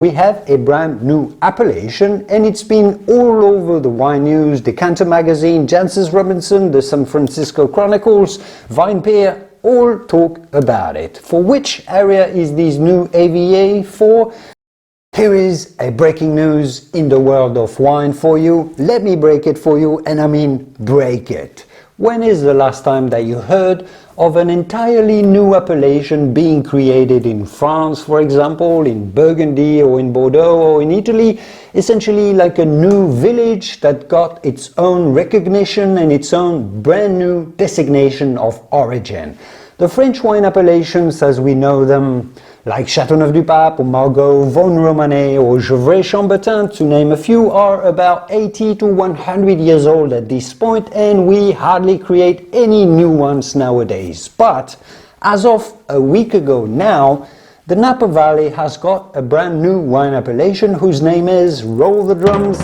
We have a brand new appellation, and it's been all over the wine news, Decanter Magazine, Jancis Ronbinson, the San Francisco Chronicles, Vinepair, all talk about it. For which area is this new AVA for? Here is a breaking news in the world of wine for you. Let me break it for you, and I mean break it. When is the last time that you heard of an entirely new appellation being created in France, for example, in Burgundy or in Bordeaux or in Italy? Essentially like a new village that got its own recognition and its own brand new designation of origin. The French wine appellations as we know them, like Châteauneuf-du-Pape or Margaux, Vosne-Romanée or Gevrey-Chambertin, to name a few, are about 80 to 100 years old at this point, and we hardly create any new ones nowadays. But as of a week ago now, the Napa Valley has got a brand new wine appellation whose name is, roll the drums,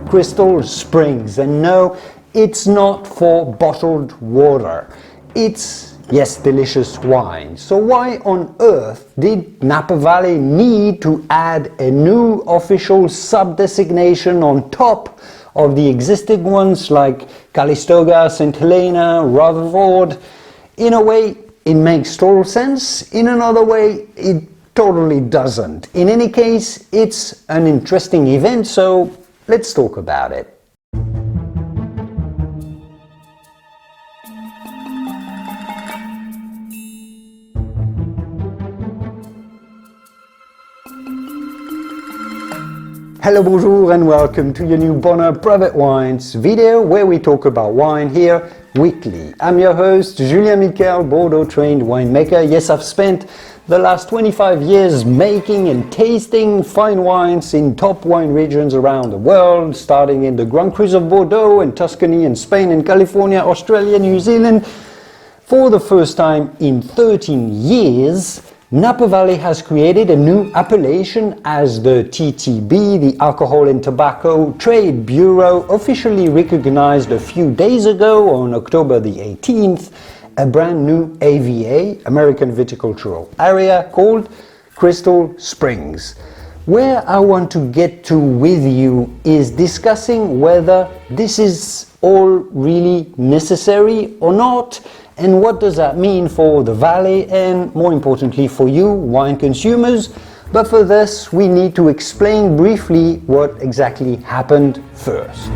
Crystal Springs. And no, it's not for bottled water. It's yes, delicious wine. So why on earth did Napa Valley need to add a new official sub-designation on top of the existing ones like Calistoga, St. Helena, Rutherford? In a way, it makes total sense. In another way, it totally doesn't. In any case, it's an interesting event, so let's talk about it. Hello, bonjour, and welcome to your new Bonheur Private Wines video where we talk about wine here weekly. I'm your host, Julien Miquel, Bordeaux-trained winemaker. Yes, I've spent the last 25 years making and tasting fine wines in top wine regions around the world, starting in the Grand Crus of Bordeaux and Tuscany and Spain and California, Australia, New Zealand. For the first time in 13 years, Napa Valley has created a new appellation as the TTB, the Alcohol and Tobacco Trade Bureau, officially recognized a few days ago on October the 18th, a brand new AVA, American Viticultural Area, called Crystal Springs. Where I want to get to with you is discussing whether this is all really necessary or not, and what does that mean for the valley and, more importantly, for you, wine consumers. But for this, we need to explain briefly what exactly happened first.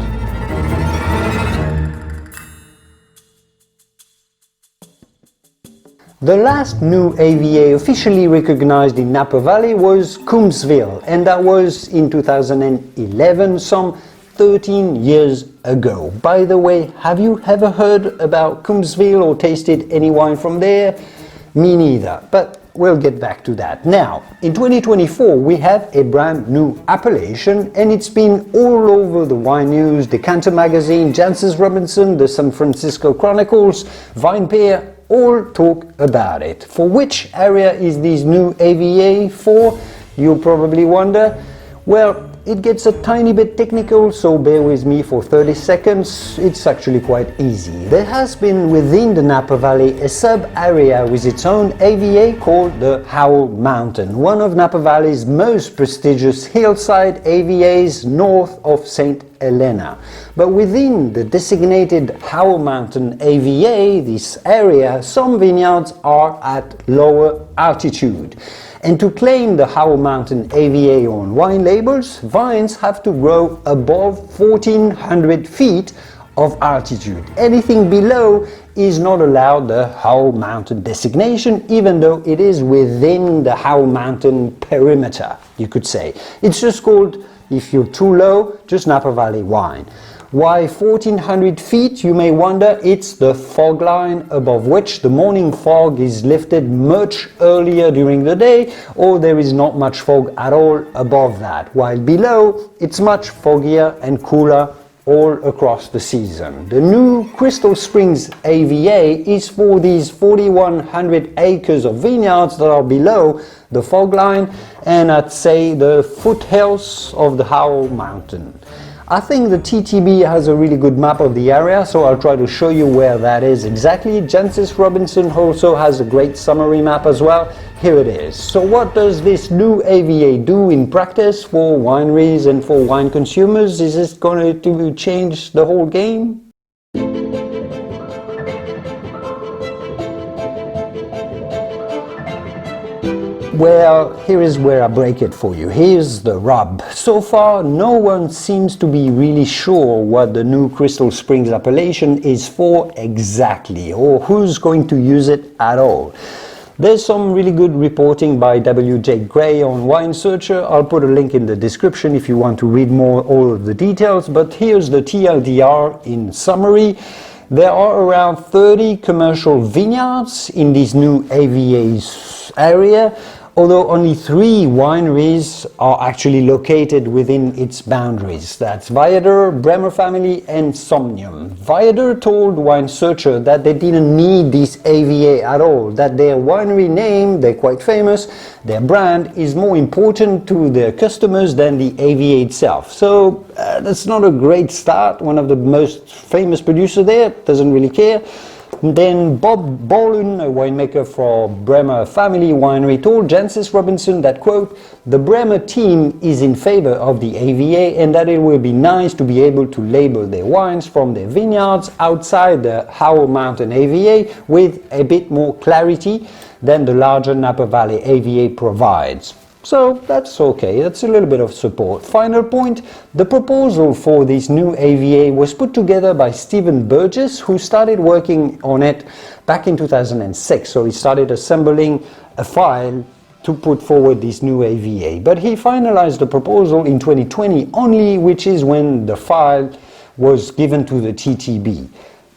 The last new AVA officially recognized in Napa Valley was Coombsville, and that was in 2011, some 13 years ago. By the way, have you ever heard about Coombsville or tasted any wine from there? Me neither, but we'll get back to that. Now, in 2024, we have a brand new appellation, and it's been all over the wine news, Decanter Magazine, Jancis Ronbinson, the San Francisco Chronicles, Vinepair, all talk about it. For which area is this new AVA for? You'll probably wonder. Well, it gets a tiny bit technical, so bear with me for 30 seconds. It's actually quite easy. There has been within the Napa Valley a sub-area with its own AVA called the Howell Mountain, one of Napa Valley's most prestigious hillside AVAs north of St. Helena. But within the designated Howell Mountain AVA, this area, some vineyards are at lower altitude. And to claim the Howell Mountain AVA on wine labels, vines have to grow above 1,400 feet of altitude. Anything below is not allowed the Howell Mountain designation, even though it is within the Howell Mountain perimeter, you could say. It's just called, if you're too low, just Napa Valley wine. Why 1,400 feet, you may wonder? It's the fog line above which the morning fog is lifted much earlier during the day, or there is not much fog at all above that, while below it's much foggier and cooler all across the season. The new Crystal Springs AVA is for these 4,100 acres of vineyards that are below the fog line and at, say, the foothills of the Howell Mountain. I think the TTB has a really good map of the area, so I'll try to show you where that is exactly. Jancis Ronbinson also has a great summary map as well. Here it is. So what does this new AVA do in practice for wineries and for wine consumers? Is this going to change the whole game? Well, here is where I break it for you. Here's the rub. So far, no one seems to be really sure what the new Crystal Springs appellation is for exactly, or who's going to use it at all. There's some really good reporting by W.J. Gray on Wine Searcher. I'll put a link in the description if you want to read more all of the details, but here's the TLDR in summary. There are around 30 commercial vineyards in this new AVA area, although only 3 wineries are actually located within its boundaries. That's Viator, Bremer Family and Somnium. Viator told Wine Searcher that they didn't need this AVA at all, that their winery name, they're quite famous, their brand is more important to their customers than the AVA itself. So that's not a great start. One of the most famous producers there doesn't really care. Then Bob Bolin, a winemaker for Bremer Family Winery, told Jancis Ronbinson that, quote, "The Bremer team is in favor of the AVA and that it will be nice to be able to label their wines from their vineyards outside the Howell Mountain AVA with a bit more clarity than the larger Napa Valley AVA provides." So that's okay, that's a little bit of support. Final point, the proposal for this new AVA was put together by Stephen Burgess, who started working on it back in 2006. So he started assembling a file to put forward this new AVA. But he finalized the proposal in 2020 only, which is when the file was given to the TTB.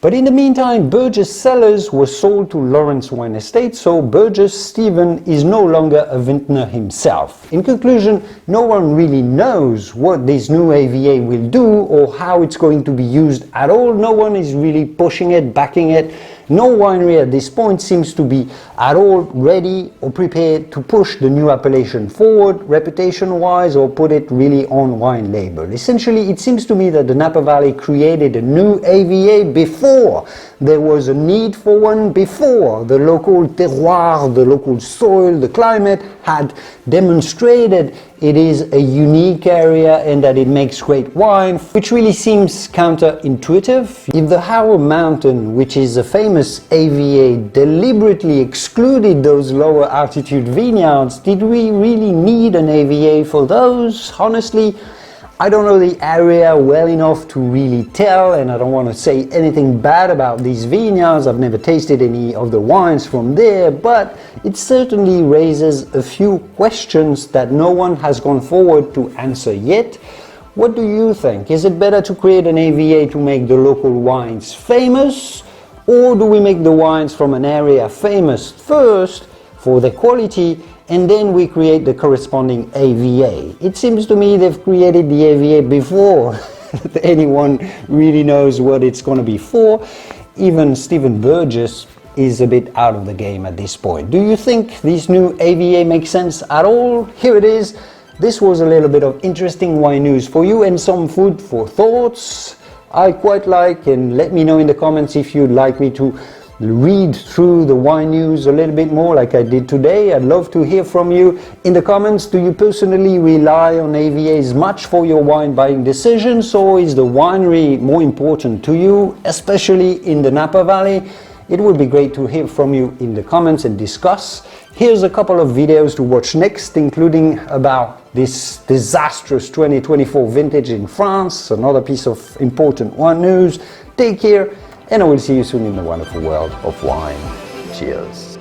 But in the meantime, Burgess cellars were sold to Lawrence Wine Estate, so Burgess Stephen is no longer a vintner himself. In conclusion, no one really knows what this new AVA will do or how it's going to be used at all. No one is really pushing it, backing it. No winery at this point seems to be at all ready or prepared to push the new appellation forward, reputation-wise, or put it really on wine label. Essentially, it seems to me that the Napa Valley created a new AVA before there was a need for one, before the local terroir, the local soil, the climate had demonstrated it is a unique area and that it makes great wine, which really seems counterintuitive. If the Howell Mountain, which is a famous AVA, deliberately excluded those lower altitude vineyards, did we really need an AVA for those? Honestly, I don't know the area well enough to really tell, and I don't want to say anything bad about these vineyards. I've never tasted any of the wines from there, but it certainly raises a few questions that no one has gone forward to answer yet. What do you think? Is it better to create an AVA to make the local wines famous, or do we make the wines from an area famous first for their quality, and then we create the corresponding AVA? It seems to me they've created the AVA before anyone really knows what it's going to be for. Even Stephen Burgess is a bit out of the game at this point. Do you think this new AVA makes sense at all? Here it is. This was a little bit of interesting wine news for you and some food for thoughts. I quite like, and let me know in the comments if you'd like me to read through the wine news a little bit more like I did today. I'd love to hear from you in the comments. Do you personally rely on AVAs much for your wine buying decisions, or is the winery more important to you, especially in the Napa Valley? It would be great to hear from you in the comments and discuss. Here's a couple of videos to watch next, including about this disastrous 2024 vintage in France, another piece of important wine news. Take care, and I will see you soon in the wonderful world of wine. Cheers.